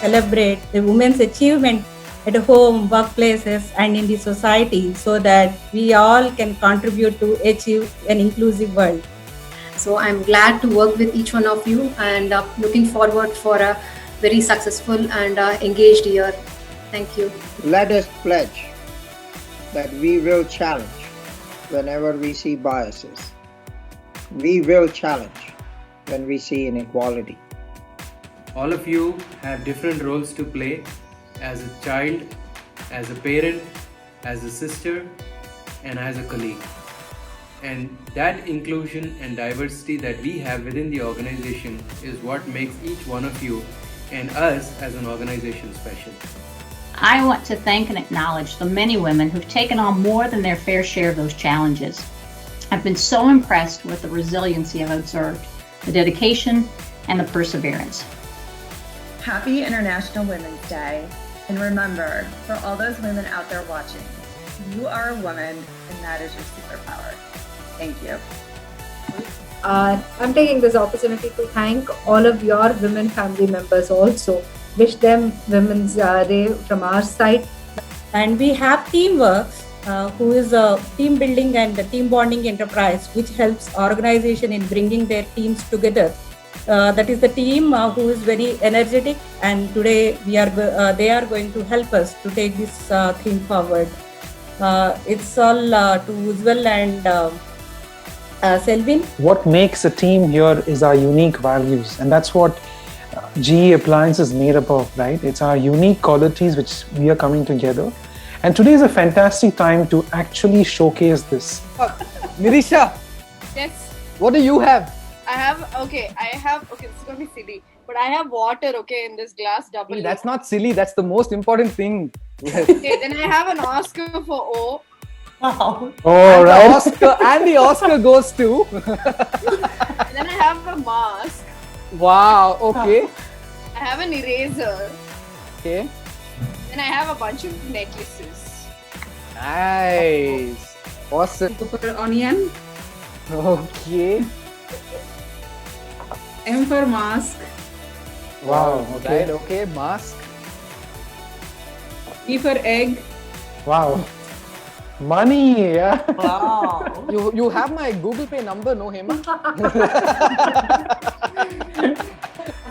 celebrate the women's achievement at home, workplaces, and in the society so that we all can contribute to achieve an inclusive world. So I'm glad to work with each one of you and looking forward for a very successful and engaged year. Thank you. Let us pledge that we will challenge whenever we see biases. We will challenge when we see inequality. All of you have different roles to play as a child, as a parent, as a sister, and as a colleague. And that inclusion and diversity that we have within the organization is what makes each one of you and us as an organization special. I want to thank and acknowledge the many women who've taken on more than their fair share of those challenges. I've been so impressed with the resiliency I've observed, the dedication, and the perseverance. Happy International Women's Day. And remember, for all those women out there watching, you are a woman and that is your superpower. Thank you. I'm taking this opportunity to thank all of your women family members also. Wish them Women's Day from our side. And we have Teamworks, who is a team building and a team bonding enterprise which helps organization in bringing their teams together. That is the team who is very energetic, and today they are going to help us to take this theme forward. It's all to Ujjwal and Selvin. What makes a team here is our unique values, and that's what GE Appliance is made up of, right? It's our unique qualities which we are coming together. And today is a fantastic time to actually showcase this. Nirisha, yes. What do you have? Okay, this is going to be silly, but I have water, okay, in this glass double. Hey, that's not silly, that's the most important thing. Yes. Okay, then I have an Oscar for O. Wow. Oh, right. The Oscar goes to. And then I have a mask. Wow, okay. I have an eraser. Okay. Then I have a bunch of necklaces. Nice. Awesome. Super onion. Okay. M for mask. Wow. Okay. Right, okay, mask. E for egg. Wow. Money, yeah. Wow. You have my Google Pay number, no, Hema?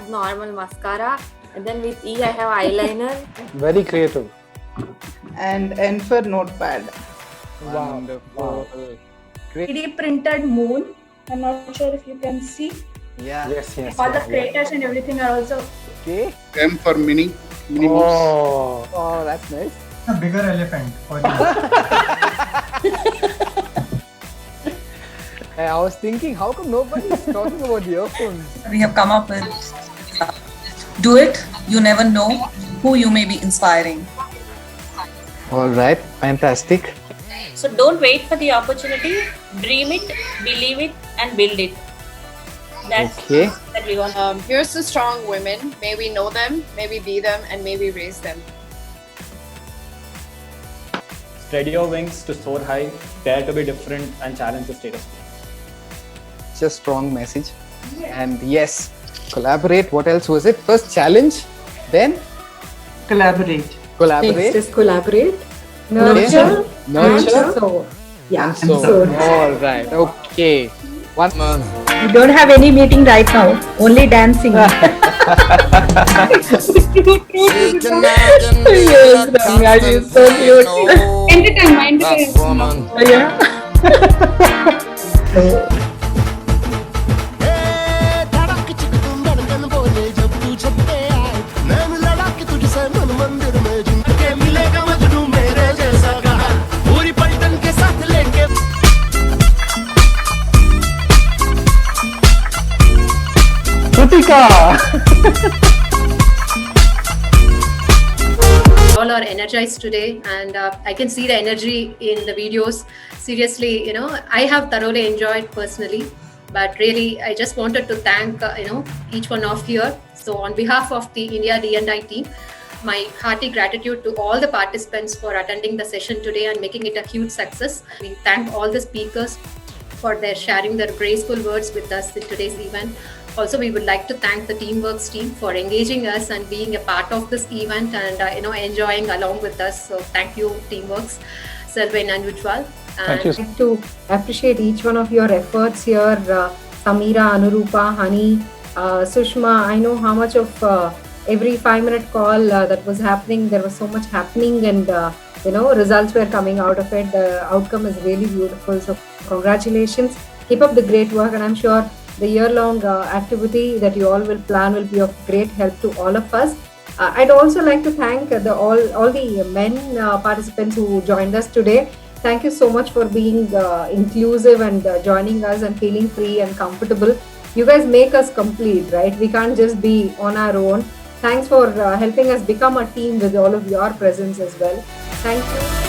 Normal mascara. And then with E, I have eyeliner. Very creative. And N for notepad. Wow. Wonderful. Wow. Great. 3D printed moon. I'm not sure if you can see. Yeah. Yes. All the craters and everything are also. Okay. M for mini. Oh. Oh, that's nice. A bigger elephant for you. I was thinking, how come nobody is talking about earphones? We have come up with do it, you never know who you may be inspiring. All right, fantastic. So don't wait for the opportunity, dream it, believe it, and build it. That's Okay. that we want. Here's the strong women. May we know them, may we be them, and may we raise them. Spread your wings to soar high, dare to be different and challenge the status quo. It's a strong message. And yes, collaborate. What else was it? First challenge, then Collaborate. collaborate. Next is collaborate. Nurture. Nurture. So, yeah. And so, all right. Okay. One. We don't have any meeting right now, only dancing. Yes, Ramya, she is so cute. Entertainment. Yeah. All are energized today, and I can see the energy in the videos. Seriously, I have thoroughly enjoyed personally, but really, I just wanted to thank each one of you. So, on behalf of the India D&I team, my hearty gratitude to all the participants for attending the session today and making it a huge success. We thank all the speakers for their sharing their graceful words with us in today's event. Also, we would like to thank the Teamworks team for engaging us and being a part of this event and enjoying along with us. So thank you, Teamworks, Selvin and Ujjwal. Thank you. I'd like to appreciate each one of your efforts here, Samira, Anurupa, Hani, Sushma. I know how much of every 5-minute call that was happening, there was so much happening, and results were coming out of it. The outcome is really beautiful. So congratulations. Keep up the great work, and I'm sure the year-long activity that you all will plan will be of great help to all of us. I'd also like to thank all the men participants who joined us today. Thank you so much for being inclusive and joining us and feeling free and comfortable. You guys make us complete, right? We can't just be on our own. Thanks for helping us become a team with all of your presence as well. Thank you.